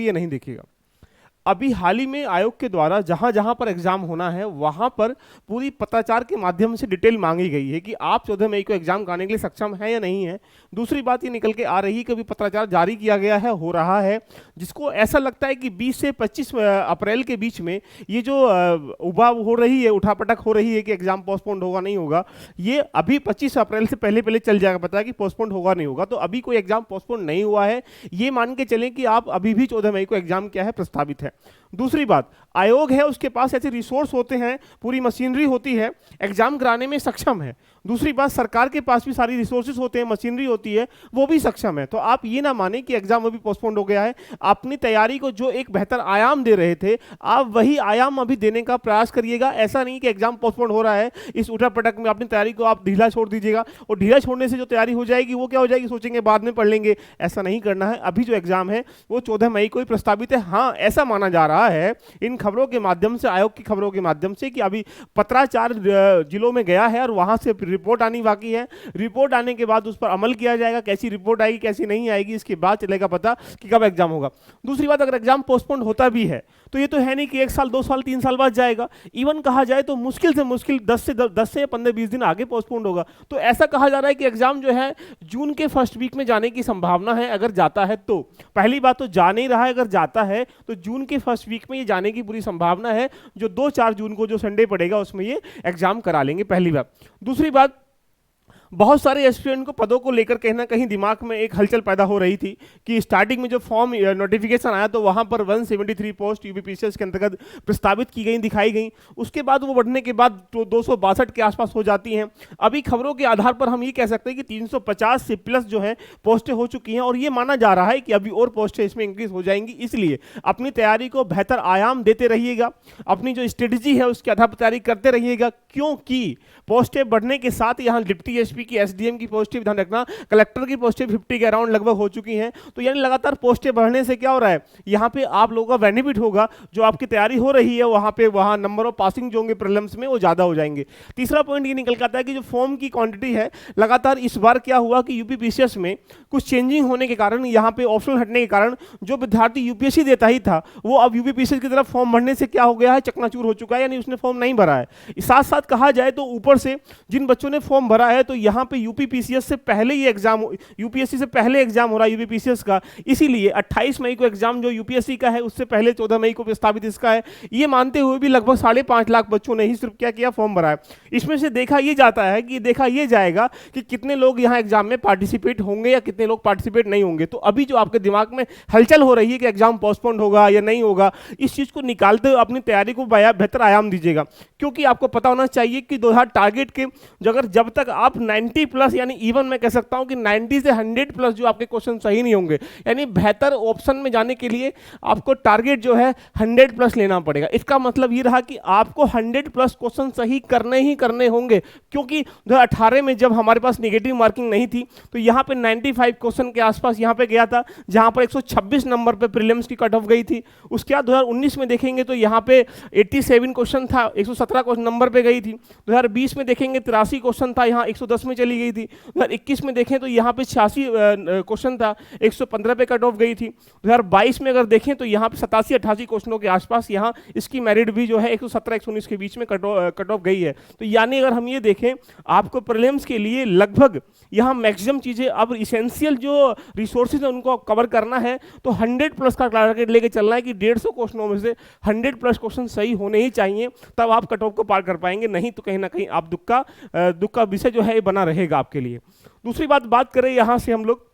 ये नहीं देखिएगा। अभी हाल ही में आयोग के द्वारा जहां जहां पर एग्जाम होना है वहां पर पूरी पत्राचार के माध्यम से डिटेल मांगी गई है कि आप 14 मई को एग्जाम कराने के लिए सक्षम है या नहीं है। दूसरी बात ये निकल के आ रही है कि अभी पत्राचार जारी किया गया है, हो रहा है, जिसको ऐसा लगता है कि 20 से 25 अप्रैल के बीच में ये जो उबाव हो रही है, उठापटक हो रही है कि एग्जाम पोस्टपोन्ड होगा नहीं होगा, ये अभी 25 अप्रैल से पहले पहले चल जाएगा पता है कि पोस्टपोन्ड होगा नहीं होगा। तो अभी कोई एग्जाम पोस्टपोन्ड नहीं हुआ है, ये मान के चलें कि आप अभी भी 14 मई को एग्जाम क्या है प्रस्तावित है। दूसरी बात, आयोग है उसके पास ऐसे रिसोर्स होते हैं, पूरी मशीनरी होती है, एग्जाम कराने में सक्षम है। दूसरी बात, सरकार के पास भी सारी रिसोर्सेज होते हैं, मशीनरी होती है, वो भी सक्षम है। तो आप ये ना माने कि एग्जाम अभी पोस्टपोन्ड हो गया है। अपनी तैयारी को जो एक बेहतर आयाम दे रहे थे, आप वही आयाम अभी देने का प्रयास करिएगा। ऐसा नहीं कि एग्जाम पोस्टपोन्ड हो रहा है, इस उठापटक में अपनी तैयारी को आप ढीला छोड़ दीजिएगा, और ढीला छोड़ने से जो तैयारी हो जाएगी वो क्या हो जाएगी, सोचेंगे बाद में पढ़ लेंगे। ऐसा नहीं करना है। अभी जो एग्जाम है वो 14 मई को ही प्रस्तावित है। हाँ, ऐसा माना जा रहा है इन खबरों के माध्यम से, आयोग की खबरों के माध्यम से, कि अभी पत्राचार जिलों में गया है और वहां से रिपोर्ट आनी बाकी है। रिपोर्ट आने के बाद उस पर अमल किया जाएगा। कैसी रिपोर्ट आएगी कैसी नहीं आएगी इसके बाद चलेगा पता कि कब एग्जाम होगा। दूसरी बात, अगर एग्जाम पोस्टपोन्ड होता भी है तो ये तो है नहीं कि 1 साल 2 साल 3 साल बाद जाएगा। इवन कहा जाए तो मुश्किल से मुश्किल 10 से 15-20 दिन आगे पोस्टपोन्ड होगा। तो ऐसा कहा जा रहा है कि एग्जाम जो है जून के फर्स्ट वीक में जाने की संभावना है, अगर जाता है तो। पहली बात तो जा नहीं रहा है, अगर जाता है तो जून के फर्स्ट वीक में ये जाने की पूरी संभावना है। जो 2-4 जून को जो संडे पड़ेगा उसमें ये एग्जाम करा लेंगे, पहली बात। दूसरी बात, बहुत सारे एस्पिरेंट को पदों को लेकर कहीं ना कहीं दिमाग में एक हलचल पैदा हो रही थी कि स्टार्टिंग में जो फॉर्म नोटिफिकेशन आया तो वहां पर 173 पोस्ट यूपीपीसीएस के अंतर्गत प्रस्तावित की गई, दिखाई गई। उसके बाद वो बढ़ने के बाद तो 262 के आसपास हो जाती हैं। अभी खबरों के आधार पर हम ये कह सकते हैं कि 350 से प्लस जो है पोस्टें हो चुकी हैं, और ये माना जा रहा है कि अभी और पोस्टें इसमें इंक्रीज हो जाएंगी। इसलिए अपनी तैयारी को बेहतर आयाम देते रहिएगा, अपनी जो स्ट्रेटजी है उसके आधार पर तैयारी करते रहिएगा, क्योंकि पोस्टें बढ़ने के साथ यहाँ डिप्टी एसपी की, एसडीएम की पोस्टें, ध्यान रखना, कलेक्टर की पोस्टें 50 के अराउंड लगभग हो चुकी हैं। तो यानी लगातार पोस्टें बढ़ने से क्या हो रहा है, यहाँ पे आप लोगों का बेनिफिट होगा। जो आपकी तैयारी हो रही है वहाँ नंबर ऑफ पासिंग जो होंगे प्रीलिम्स में वो ज्यादा हो जाएंगे। तीसरा पॉइंट ये निकल के आता है कि जो फॉर्म की क्वांटिटी है, लगातार इस बार क्या हुआ कि यूपीपीसीएस में कुछ चेंजिंग होने के कारण, यहाँ पे ऑप्शनल हटने के कारण जो विद्यार्थी यूपीएससी देता ही था वो अब यूपीपीसीएस की तरफ फॉर्म भरने से क्या हो गया है, चकनाचूर हो चुका है, यानी उसने फॉर्म नहीं भरा है। साथ साथ कहा जाए तो ऊपर से जिन बच्चों ने फॉर्म भरा है तो यहाँ पे यूपीपीसीएस से पहले ये एग्जाम, यूपीएससी से पहले एग्जाम हो रहा है यूपीपीसीएस का, इसीलिए 28 मई को एग्जाम जो यूपीएससी का है उससे पहले 14 मई को प्रस्तावित इसका है। ये मानते हुए भी लगभग 5.5 लाख बच्चों ने ही सिर्फ क्या किया, फॉर्म भरा है। इसमें से देखा ये जाता है कि देखा ये जाएगा कि कितने लोग यहाँ एग्जाम में पार्टिसिपेट होंगे या कितने लोग पार्टिसिपेट नहीं होंगे। तो अभी जो आपके दिमाग में हलचल हो रही है कि एग्जाम पोस्टपोन्ड होगा या नहीं होगा, इस चीज को निकालते हुए अपनी तैयारी को बेहतर आयाम दीजिएगा, क्योंकि आपको पता होना चाहिए कि 2000 टारगेट के जब तक आप 90 प्लस, यानी इवन मैं कह सकता हूं कि 90 से 100 प्लस जो आपके क्वेश्चन सही नहीं होंगे, यानी बेहतर ऑप्शन में जाने के लिए आपको टारगेट जो है 100 प्लस लेना पड़ेगा। इसका मतलब ये रहा कि आपको 100 प्लस क्वेश्चन सही करने ही करने होंगे, क्योंकि 2018 में जब हमारे पास नेगेटिव मार्किंग नहीं थी तो यहाँ पे 95 क्वेश्चन के आसपास यहाँ पे गया था, जहाँ पर 126 नंबर पे प्रीलिम्स की कट ऑफ गई थी। उसके बाद 2019 में देखेंगे तो यहाँ पे 87 क्वेश्चन था, 117 क्वेश्चन नंबर पे गई थी। 2020 में देखेंगे 83 क्वेश्चन था, यहाँ 110 में चली गई थी। 2021 में देखें तो यहाँ पे 86 क्वेश्चन था, 115 पे कट ऑफ गई थी। 2022 में अगर देखें तो यहाँ पे 87-88 क्वेश्चनों के आसपास यहाँ इसकी मेरिट भी जो है 117-119 के बीच में कट ऑफ गई है। तो यानी अगर हम ये देखें, आपको प्रीलिम्स के लिए लगभग यहाँ मैक्सिमम चीजें, अब इसेंशियल जो रिसोर्सेज है उनको कवर करना है, तो 100 प्लस का टारगेट लेके चलना है कि 150 क्वेश्चनों में से 100 प्लस क्वेश्चन सही होने ही चाहिए, तब आप कट ऑफ को पार कर पाएंगे। नहीं तो कहीं ना कहीं आप दुख का विषय जो है ये बना रहेगा आपके लिए। दूसरी बात करें यहां से हम लोग,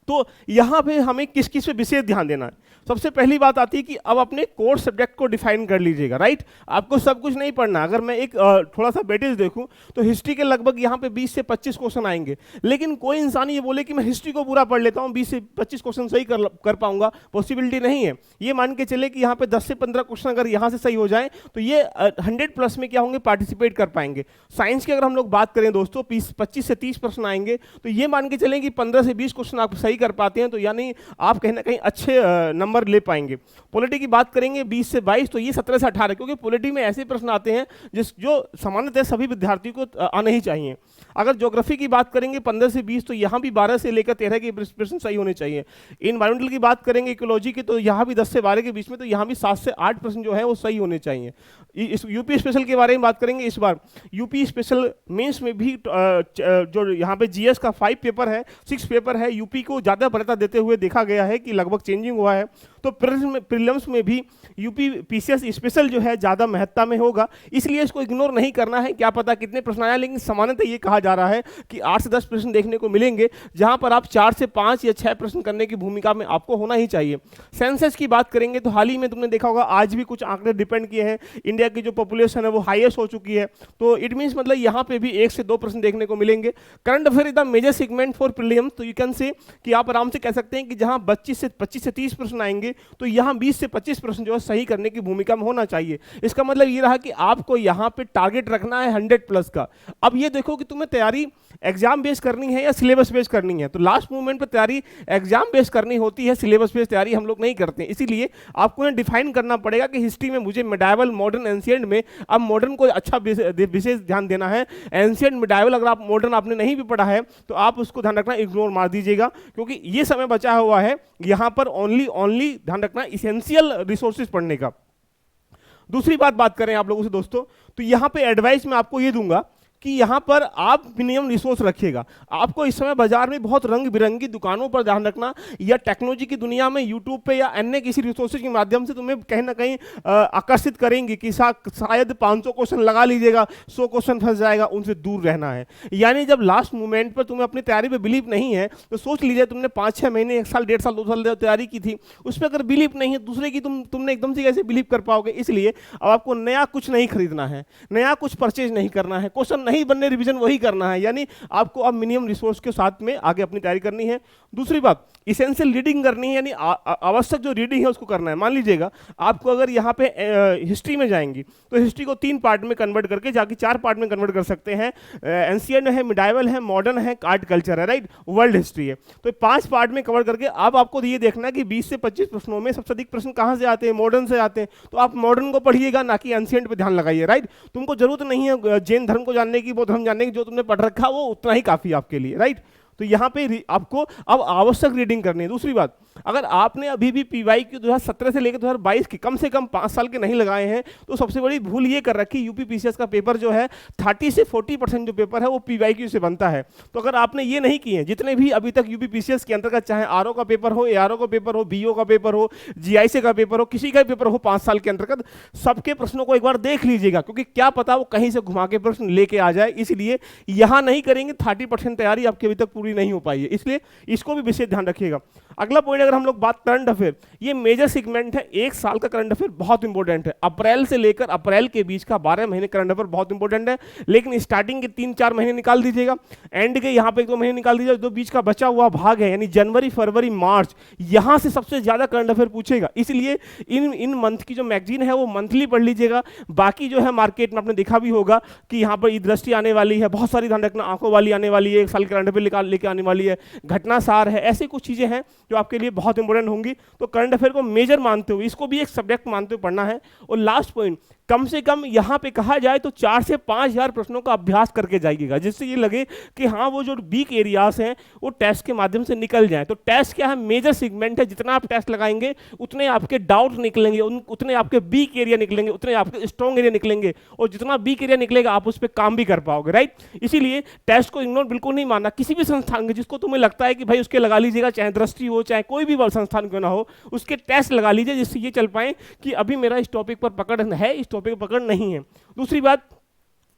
तो यहां पे हमें किस किस पे विशेष ध्यान देना है। सबसे पहली बात आती है कि अब अपने कोर सब्जेक्ट को डिफाइन कर लीजिएगा, राइट। आपको सब कुछ नहीं पढ़ना। अगर मैं एक थोड़ा सा वेटेज देखूं तो हिस्ट्री के लगभग यहाँ पे 20 से 25 क्वेश्चन आएंगे, लेकिन कोई इंसान ये बोले कि मैं हिस्ट्री को पूरा पढ़ लेता हूँ, 20 से 25 क्वेश्चन सही कर पाऊंगा, पॉसिबिलिटी नहीं है। ये मान के चले कि यहाँ पे 10 से 15 क्वेश्चन अगर यहाँ से सही हो जाए तो ये 100 प्लस में क्या होंगे, पार्टिसिपेट कर पाएंगे। साइंस की अगर हम लोग बात करें दोस्तों, 25 से 30 प्रश्न आएंगे, तो ये मान के चलें कि 15 से 20 क्वेश्चन आप सही कर पाते हैं तो यानी आप कहीं ना कहीं अच्छे नंबर ले पाएंगे। पॉलिटी की बात करेंगे 20 से 22, तो ये 17 से 18, क्योंकि पॉलिटी में ऐसे प्रश्न आते हैं जो सामान्यतः सभी विद्यार्थियों को आने ही चाहिए। अगर ज्योग्राफी की बात करेंगे 15 से 20, तो यहाँ भी 12 से लेकर 13 के प्रश्न सही होने चाहिए। इन्वायरमेंटल की बात करेंगे इकोलॉजी की, तो यहाँ भी 10 से 12 के बीच में, तो यहाँ भी 7 से 8 प्रश्न जो है वो सही होने चाहिए। इस यूपी स्पेशल के बारे में बात करेंगे, इस बार यूपी स्पेशल मेंस में भी जो यहाँ पे जीएस का 5 पेपर है, 6 पेपर है, यूपी को ज़्यादा वरीयता देते हुए देखा गया है कि लगभग चेंजिंग हुआ है। तो प्रीलिम्स में भी यूपी पीसीएस स्पेशल जो है ज़्यादा महत्ता में होगा, इसलिए इसको इग्नोर नहीं करना है। क्या पता कितने प्रश्न आया, लेकिन सामान्यतः ये कहा जा रहा है कि 8 से 10 प्रश्न देखने को मिलेंगे, जहां पर आप 4 से 5 या 6 प्रश्न करने की भूमिका में आपको होना ही चाहिए। सेंसस की बात करेंगे तो हाल ही में तुमने देखा होगा, आज भी कुछ आंकड़े डिपेंड किए हैं, इंडिया की जो पॉपुलेशन है वो हाईएस्ट हो चुकी है, तो इट मीन्स मतलब यहाँ पे भी 1 से 2 प्रश्न देखने को मिलेंगे। Current affair is the major segment for prelims, तो यू कैन से कि आप आराम से कह सकते हैं कि जहां 25 से 30 प्रश्न आएंगे, तो यहाँ 20 से 25 प्रश्न जो है सही करने की भूमिका में होना चाहिए। इसका मतलब ये रहा कि आपको यहाँ पे टारगेट रखना है 100 प्लस का। अब ये देखो कि तुम्हें तैयारी एग्जाम बेस करनी है या सिलेबस बेस करनी है, तो लास्ट मोमेंट पर तैयारी एग्जाम बेस करनी होती है, सिलेबस बेस तैयारी हम लोग नहीं करते हैं। इसीलिए आपको डिफाइन करना पड़ेगा कि हिस्ट्री में मुझे मिडाइवल, मॉडर्न, एंशिएंट में, अब मॉडर्न को अच्छा विशेष ध्यान देना है। एंशिएंट, मिडाइवल अगर आप मॉडर्न आपने नहीं भी पढ़ा है तो आप उसको ध्यान रखना, इग्नोर मार दीजिएगा, क्योंकि ये समय बचा हुआ है यहाँ पर ओनली ध्यान रखना इसेंशियल रिसोर्सेज पढ़ने का। दूसरी बात करें आप लोगों से दोस्तों, तो यहाँ पे एडवाइस मैं आपको ये दूंगा कि यहाँ पर आप मिनिमम रिसोर्स रखिएगा। आपको इस समय बाजार में बहुत रंग बिरंगी दुकानों पर ध्यान रखना, या टेक्नोलॉजी की दुनिया में यूट्यूब पे या अन्य किसी रिसोर्सेज के माध्यम से तुम्हें कहीं ना कहीं आकर्षित करेंगे कि शायद 500 क्वेश्चन लगा लीजिएगा, 100 क्वेश्चन फंस जाएगा, उनसे दूर रहना है। यानी जब लास्ट मोमेंट पर तुम्हें अपनी तैयारी पर बिलीव नहीं है, तो सोच लीजिए तुमने 5-6 महीने, 1 साल, 1.5 साल, 2 साल तैयारी की थी, उस पर अगर बिलीव नहीं है, दूसरे की तुमने एकदम से कैसे बिलीव कर पाओगे। इसलिए अब आपको नया कुछ नहीं खरीदना है, नया कुछ परचेज नहीं करना है, क्वेश्चन नहीं बनने, रिविजन वही करना है। यानी आपको अब मिनिमम रिसोर्स के साथ में आगे अपनी तैयारी करनी है। दूसरी बात, इसेंशियल रीडिंग करनी है, यानी आवश्यक जो रीडिंग है उसको करना है। मान लीजिएगा आपको अगर यहाँ पे हिस्ट्री में जाएंगी, तो हिस्ट्री को 3 पार्ट में कन्वर्ट करके जाके 4 पार्ट में कन्वर्ट कर सकते हैं। एंशिएंट है, मिडाइवल है, मॉडर्न है, आर्ट कल्चर है, राइट, वर्ल्ड हिस्ट्री है। तो 5 पार्ट में कवर करके अब आपको ये देखना है कि 20 से 25 प्रश्नों में सबसे अधिक प्रश्न कहाँ से आते हैं, मॉडर्न से आते हैं। तो आप मॉडर्न को पढ़िएगा, ना कि एंशिएंट पे ध्यान लगाइए, राइट। तुमको जरूरत नहीं है जैन धर्म को जानने की, बौद्ध धर्म जानने की, जो तुमने पढ़ रखा वो उतना ही काफी आपके लिए, राइट। तो यहाँ पे आपको अब आवश्यक रीडिंग करनी है। दूसरी बात, अगर आपने अभी भी पीवाई की 2017 से लेकर 2022 की कम से कम 5 साल के नहीं लगाए हैं, तो सबसे बड़ी भूल ये कर रखी, यूपी पीसीएस का पेपर जो है 30 से 40% जो पेपर है वो पीवाईक्यू से बनता है। तो अगर आपने ये नहीं किए, जितने भी अभी तक यूपी पीसीएस के अंतर्गत, चाहे आरओ का पेपर हो, एआरओ का पेपर हो, बीओ का पेपर हो, जीआईसी का पेपर हो, किसी का पेपर हो 5 साल के अंतर्गत, सबके प्रश्नों को एक बार देख लीजिएगा, क्योंकि क्या पता वो कहीं से घुमा के प्रश्न लेके आ जाए। इसलिए यहां नहीं करेंगे 30% तैयारी आपकी अभी तक पूरी नहीं हो पाई है, इसलिए इसको भी विशेष ध्यान रखिएगा। अगला पॉइंट, अगर हम लोग बात करंट अफेयर, ये मेजर सेगमेंट है, 1 साल का करंट अफेयर बहुत इंपॉर्टेंट है। अप्रैल से लेकर अप्रैल के बीच का 12 महीने करंट अफेयर बहुत इंपॉर्टेंट है, लेकिन स्टार्टिंग के 3-4 महीने निकाल दीजिएगा, एंड के यहाँ पे 1-2 महीने निकाल दीजिएगा, जो बीच का बचा हुआ भाग है, यानी जनवरी, फरवरी, मार्च, यहां से सबसे ज्यादा करंट अफेयर पूछेगा। इसलिए इन मंथ की जो मैगजीन है वो मंथली पढ़ लीजिएगा। बाकी जो है मार्केट में आपने देखा भी होगा कि यहाँ पर ई दृष्टि आने वाली है, बहुत सारी ध्यान रखना, आंखों वाली आने वाली है, 1 साल करंट अफेयर लेके आने वाली है, घटना सार है, ऐसी कुछ चीजें हैं जो आपके लिए बहुत इंपॉर्टेंट होंगी। तो करंट अफेयर को मेजर मानते हुए, इसको भी एक सब्जेक्ट मानते हुए पढ़ना है। और लास्ट पॉइंट, कम से कम यहां पे कहा जाए तो 4 से 5,000 प्रश्नों का अभ्यास करके जाइएगा, जिससे ये लगे कि हाँ वो जो वीक एरियाज हैं वो टेस्ट के माध्यम से निकल जाए। तो टेस्ट क्या है, मेजर सेगमेंट है, जितना आप टेस्ट लगाएंगे उतने आपके डाउट निकलेंगे, उतने आपके वीक एरिया निकलेंगे, उतने आपके स्ट्रॉन्ग एरिया निकलेंगे, और जितना वीक एरिया निकलेगा आप उस पर काम भी कर पाओगे, राइट। इसीलिए टेस्ट को इग्नोर बिल्कुल नहीं मानना। किसी भी संस्थान के जिसको तुम्हें लगता है कि भाई उसके लगा लीजिएगा, चाहे दृष्टि हो, चाहे कोई भी संस्थान क्यों ना हो, उसके टेस्ट लगा लीजिए, जिससे ये चल पाए कि अभी मेरा इस टॉपिक पर पकड़ है, इस टॉपिक पर पकड़ नहीं है। दूसरी बात,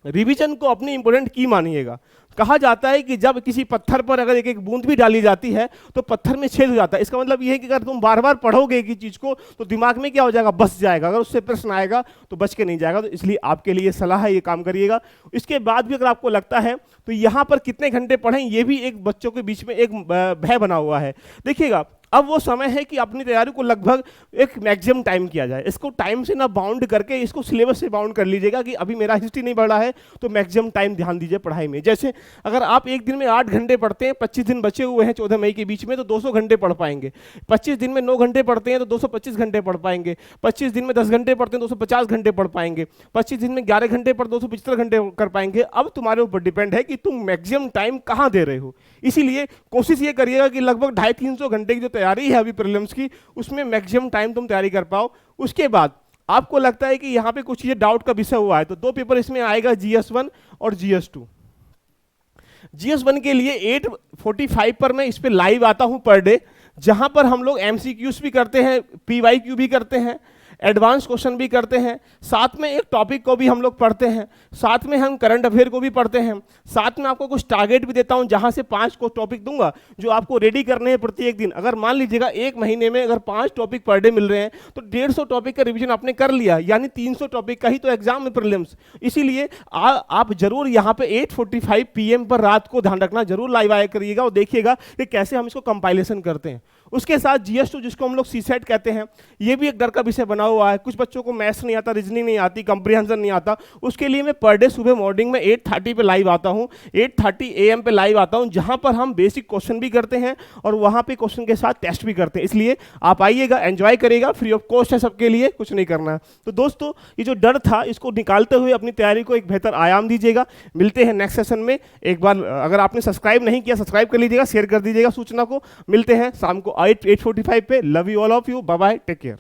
रिवीजन को अपनी इंपॉर्टेंट की मानिएगा। कहा जाता है कि जब किसी पत्थर पर अगर एक एक बूंद भी डाली जाती है तो पत्थर में छेद हो जाता है। इसका मतलब यह है कि अगर तुम बार बार पढ़ोगे एक ही चीज को तो दिमाग में क्या हो जाएगा, बस जाएगा, अगर उससे प्रश्न आएगा तो बच के नहीं जाएगा। तो इसलिए आपके लिए सलाह है, ये काम करिएगा। इसके बाद भी अगर आपको लगता है तो यहाँ पर कितने घंटे पढ़ें, ये भी एक बच्चों के बीच में एक भय बना हुआ है। देखिएगा, अब वो समय है कि अपनी तैयारी को लगभग एक मैक्सिमम टाइम किया जाए। इसको टाइम से ना बाउंड करके इसको सिलेबस से बाउंड कर लीजिएगा कि अभी मेरा हिस्ट्री नहीं बढ़ रहा है तो मैक्सिमम टाइम ध्यान दीजिए पढ़ाई में। जैसे अगर आप एक दिन में 8 घंटे पढ़ते हैं, 25 दिन बचे हुए हैं 14 मई के बीच में, तो 200 घंटे पढ़ पाएंगे। 25 दिन में 9 घंटे पढ़ते हैं तो 225 घंटे पढ़ पाएंगे। 25 दिन में 10 घंटे पढ़ते हैं 250 घंटे पढ़ पाएंगे। 25 दिन में 11 घंटे पढ़ 275 घंटे कर पाएंगे। अब तुम्हारे ऊपर डिपेंड है कि तुम मैक्सिमम टाइम कहाँ दे रहे हो। इसीलिए कोशिश ये करिएगा कि लगभग 250-300 घंटे की जो तैयारी है अभी प्रीलिम्स की, उसमें मैक्सिमम टाइम तुम तैयारी कर पाओ। उसके बाद आपको लगता है कि यहाँ पे कुछ ये डाउट का विषय हुआ है तो 2 पेपर इसमें आएगा, GS1 और GS2। GS1 के लिए 8:45 पर मैं इस पे लाइव आता हूं पर डे, जहां पर हम लोग MCQs भी करते हैं, PYQ भी करते हैं, एडवांस क्वेश्चन भी करते हैं, साथ में एक टॉपिक को भी हम लोग पढ़ते हैं, साथ में हम करंट अफेयर को भी पढ़ते हैं, साथ में आपको कुछ टारगेट भी देता हूं जहां से 5 को टॉपिक दूंगा जो आपको रेडी करने हैं प्रत्येक दिन। अगर मान लीजिएगा 1 महीने में अगर 5 टॉपिक पर डे मिल रहे हैं तो 150 टॉपिक का रिवीजन आपने कर लिया, यानी 300 टॉपिक का ही तो एग्जाम है प्रीलिम्स। इसीलिए आप जरूर यहाँ पे 8:45 PM पर रात को ध्यान रखना, जरूर लाइव आया करिएगा और देखिएगा कि कैसे हम इसको कंपाइलेशन करते हैं। उसके साथ GS2 जिसको हम लोग CSET कहते हैं, ये भी एक डर का विषय बना हुआ है। कुछ बच्चों को मैथ्स नहीं आता, रीजनिंग नहीं आती, कंप्रीहेंशन नहीं आता। उसके लिए मैं पर डे सुबह मॉर्निंग में 8:30 पे लाइव आता हूँ, 8:30 AM पे लाइव आता हूँ, जहां पर हम बेसिक क्वेश्चन भी करते हैं और वहां पे क्वेश्चन के साथ टेस्ट भी करते हैं। इसलिए आप आइएगा, एंजॉय करिएगा, फ्री ऑफ कॉस्ट है सबके लिए, कुछ नहीं करना है। तो दोस्तों ये जो डर था इसको निकालते हुए अपनी तैयारी को एक बेहतर आयाम दीजिएगा। मिलते हैं नेक्स्ट सेशन में। एक बार अगर आपने सब्सक्राइब नहीं किया सब्सक्राइब कर लीजिएगा, शेयर कर दीजिएगा सूचना को। मिलते हैं शाम को 8:45 पे। Love you all of you, bye bye, take care.